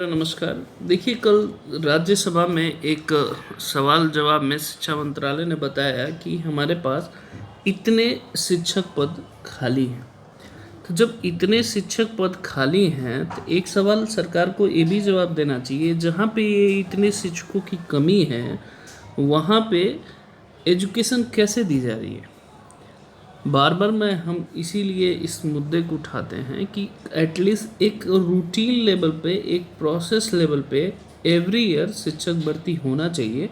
नमस्कार। देखिए, कल राज्यसभा में एक सवाल जवाब में शिक्षा मंत्रालय ने बताया कि हमारे पास इतने शिक्षक पद खाली हैं। तो जब इतने शिक्षक पद खाली हैं तो एक सवाल सरकार को ये भी जवाब देना चाहिए, जहाँ पे ये इतने शिक्षकों की कमी है वहाँ पे एजुकेशन कैसे दी जा रही है। बार बार मैं हम इसीलिए इस मुद्दे को उठाते हैं कि एटलीस्ट एक रूटीन लेवल पे, एक प्रोसेस लेवल पे एवरी ईयर शिक्षक भर्ती होना चाहिए,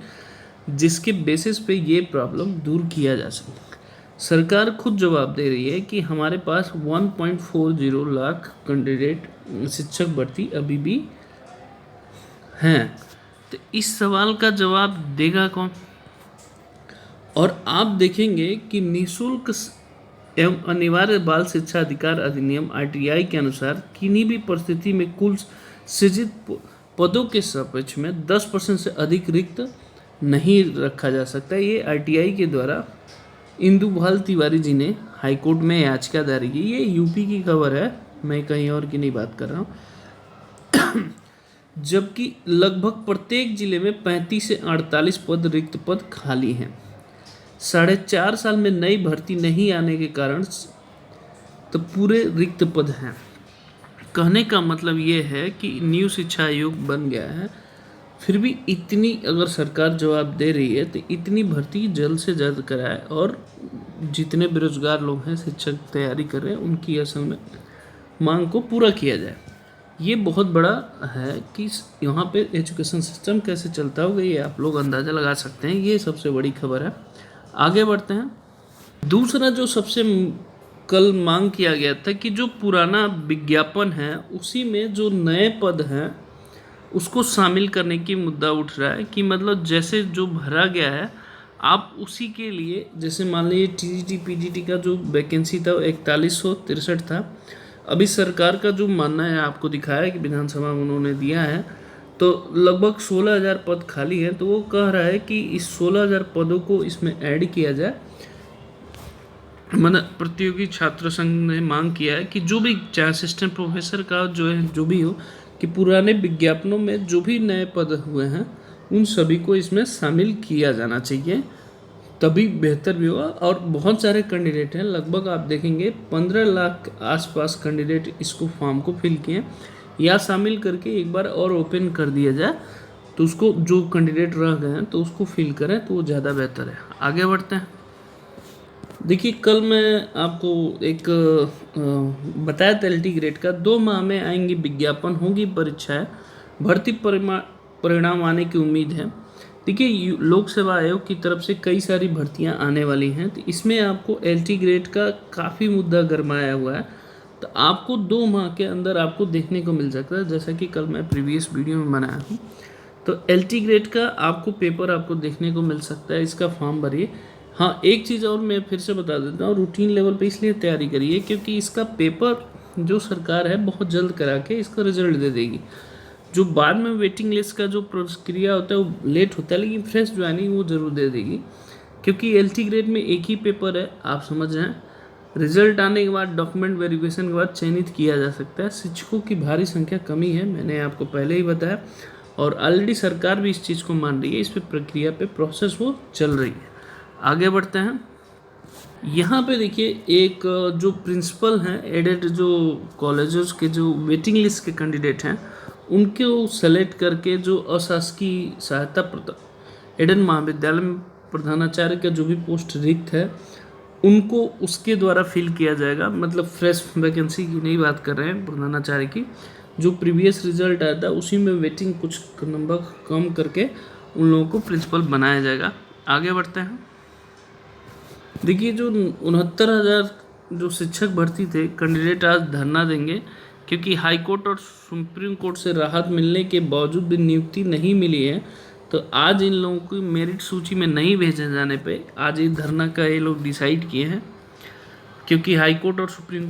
जिसके बेसिस पे ये प्रॉब्लम दूर किया जा सके। सरकार खुद जवाब दे रही है कि हमारे पास 1.40 लाख कैंडिडेट शिक्षक भर्ती अभी भी हैं। तो इस सवाल का जवाब देगा कौन? और आप देखेंगे कि निःशुल्क एवं अनिवार्य बाल शिक्षा अधिकार अधिनियम आरटीआई के अनुसार किन्हीं भी परिस्थिति में कुल सृजित पदों के सापेक्ष में 10% से अधिक रिक्त नहीं रखा जा सकता। ये आरटीआई के द्वारा इंदुभाल तिवारी जी ने हाईकोर्ट में याचिका दायर की। ये यूपी की खबर है, मैं कहीं और की नहीं बात कर रहा हूँ। जबकि लगभग प्रत्येक जिले में 35 से 48 रिक्त पद खाली हैं। 4.5 साल में नई भर्ती नहीं आने के कारण तो पूरे रिक्त पद हैं। कहने का मतलब ये है कि न्यू शिक्षा आयोग बन गया है, फिर भी इतनी अगर सरकार जवाब दे रही है तो इतनी भर्ती जल्द से जल्द कराए और जितने बेरोजगार लोग हैं शिक्षक तैयारी कर रहे हैं उनकी असल में मांग को पूरा किया जाए। ये बहुत बड़ा है कि यहाँ पे एजुकेशन सिस्टम कैसे चलता होगा, ये आप लोग अंदाज़ा लगा सकते हैं। ये सबसे बड़ी खबर है। आगे बढ़ते हैं। दूसरा जो सबसे कल मांग किया गया था कि जो पुराना विज्ञापन है उसी में जो नए पद हैं उसको शामिल करने की मुद्दा उठ रहा है कि मतलब जैसे जो भरा गया है आप उसी के लिए, जैसे मान लीजिए टीजीटी पीजीटी का जो वैकेंसी था वो 4163 था। अभी सरकार का जो मानना है, आपको दिखाया है कि विधानसभा में उन्होंने दिया है, तो लगभग 16,000 पद खाली हैं। तो वो कह रहा है कि इस 16,000 पदों को इसमें ऐड किया जाए। मतलब प्रतियोगी छात्र संघ ने मांग किया है कि जो भी, चाहे असिस्टेंट प्रोफेसर का जो है जो भी हो, कि पुराने विज्ञापनों में जो भी नए पद हुए हैं उन सभी को इसमें शामिल किया जाना चाहिए, तभी बेहतर भी होगा। और बहुत सारे कैंडिडेट हैं, लगभग आप देखेंगे 15 लाख आसपास कैंडिडेट इसको फॉर्म को फिल किए। या शामिल करके एक बार और ओपन कर दिया जाए तो उसको, जो कैंडिडेट रह गए हैं तो उसको फिल करें तो वो ज़्यादा बेहतर है। आगे बढ़ते हैं। देखिए, कल मैं आपको एक बताया था एलटी ग्रेड का 2 माह में आएंगे विज्ञापन, होगी परीक्षाएं, भर्ती परिणाम आने की उम्मीद है। देखिए, लोक सेवा आयोग की तरफ से कई सारी भर्तियां आने वाली हैं, तो इसमें आपको एलटी ग्रेड का काफ़ी मुद्दा गरमाया हुआ है। तो आपको 2 माह के अंदर आपको देखने को मिल सकता है, जैसा कि कल मैं प्रीवियस वीडियो में बनाया हूँ। तो एलटी ग्रेड का आपको पेपर आपको देखने को मिल सकता है, इसका फॉर्म भरिए। हाँ, एक चीज़ और मैं फिर से बता देता हूँ, रूटीन लेवल पे इसलिए तैयारी करिए क्योंकि इसका पेपर जो सरकार है बहुत जल्द करा के इसका रिजल्ट दे देगी। जो बाद में वेटिंग लिस्ट का जो प्रक्रिया होता है वो लेट होता है, लेकिन फ्रेश ज्वाइनिंग वो जरूर दे देगी, क्योंकि एलटी ग्रेड में एक ही पेपर है, आप समझ रहे हैं। रिजल्ट आने के बाद, डॉक्यूमेंट वेरिफिकेशन के बाद चयनित किया जा सकता है। शिक्षकों की भारी संख्या कमी है, मैंने आपको पहले ही बताया, और ऑलरेडी सरकार भी इस चीज़ को मान रही है, इस पे प्रक्रिया पे प्रोसेस वो चल रही है। आगे बढ़ते हैं। यहाँ पे देखिए, एक जो प्रिंसिपल हैं एडेड जो कॉलेजेस के जो वेटिंग लिस्ट के कैंडिडेट हैं उनको सेलेक्ट करके जो अशासकीय सहायता एडेड महाविद्यालय में प्रधानाचार्य का जो भी पोस्ट रिक्त है उनको उसके द्वारा फिल किया जाएगा। मतलब फ्रेश वैकेंसी की नहीं बात कर रहे हैं, प्रधानाचार्य की जो प्रीवियस रिजल्ट आया था उसी में वेटिंग कुछ नंबर कम करके उन लोगों को प्रिंसिपल बनाया जाएगा। आगे बढ़ते हैं। देखिए, जो 69,000 जो शिक्षक भर्ती थे कैंडिडेट आज धरना देंगे, क्योंकि हाई कोर्ट और सुप्रीम कोर्ट से राहत मिलने के बावजूद भी नियुक्ति नहीं मिली है। तो आज इन लोगों को मेरिट सूची में नहीं भेजे जाने पे आज ये धरना का ये लोग डिसाइड किए हैं, क्योंकि हाई कोर्ट और सुप्रीम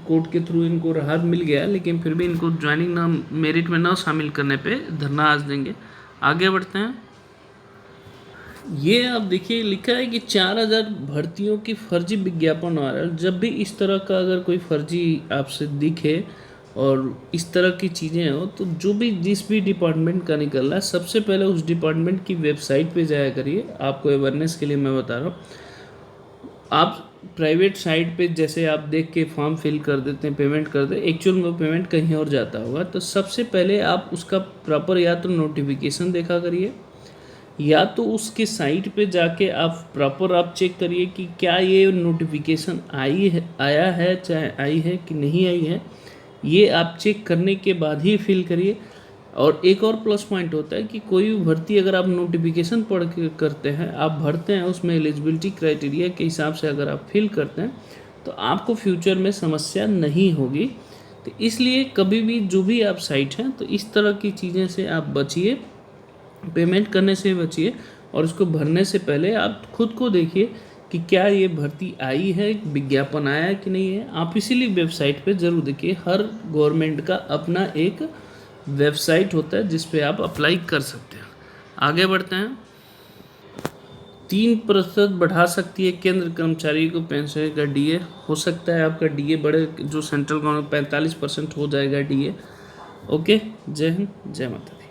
कोर्ट के थ्रू इनको राहत मिल गया, लेकिन फिर भी इनको ज्वाइनिंग ना मेरिट में ना शामिल करने पे धरना आज देंगे। आगे बढ़ते हैं। ये आप देखिए, लिखा है कि 4,000 भर्तियों की फर्जी विज्ञापन आ रहा है। जब भी इस तरह का अगर कोई फर्जी आपसे दिखे और इस तरह की चीज़ें हो, तो जो भी जिस भी डिपार्टमेंट का निकल रहा है सबसे पहले उस डिपार्टमेंट की वेबसाइट पे जाया करिए। आपको अवेयरनेस के लिए मैं बता रहा हूँ। आप प्राइवेट साइट पे जैसे आप देख के फॉर्म फिल कर देते हैं, पेमेंट कर दे, एक्चुअल में वो पेमेंट कहीं और जाता होगा। तो सबसे पहले आप उसका प्रॉपर या तो नोटिफिकेशन देखा करिए, या तो उसके साइट पे जाके आप प्रॉपर आप चेक करिए कि क्या ये नोटिफिकेशन आया है, चाहे आई है कि नहीं आई है। ये आप चेक करने के बाद ही फिल करिए। और एक और प्लस पॉइंट होता है कि कोई भी भर्ती अगर आप नोटिफिकेशन पढ़ के करते हैं, आप भरते हैं, उसमें एलिजिबिलिटी क्राइटेरिया के हिसाब से अगर आप फिल करते हैं तो आपको फ्यूचर में समस्या नहीं होगी। तो इसलिए कभी भी जो भी आप साइट हैं, तो इस तरह की चीज़ें से आप बचिए, पेमेंट करने से बचिए। और इसको भरने से पहले आप खुद को देखिए कि क्या ये भर्ती आई है, विज्ञापन आया है कि नहीं है। आप इसीलिए वेबसाइट पे ज़रूर देखिए। हर गवर्नमेंट का अपना एक वेबसाइट होता है जिस पे आप अप्लाई कर सकते हैं। आगे बढ़ते हैं। 3% बढ़ा सकती है केंद्र कर्मचारी को पेंशन का डीए। हो सकता है आपका डीए बढ़े, जो सेंट्रल गवर्नमेंट 45% हो जाएगा डीए। ओके, जय हिंद, जय माता दी।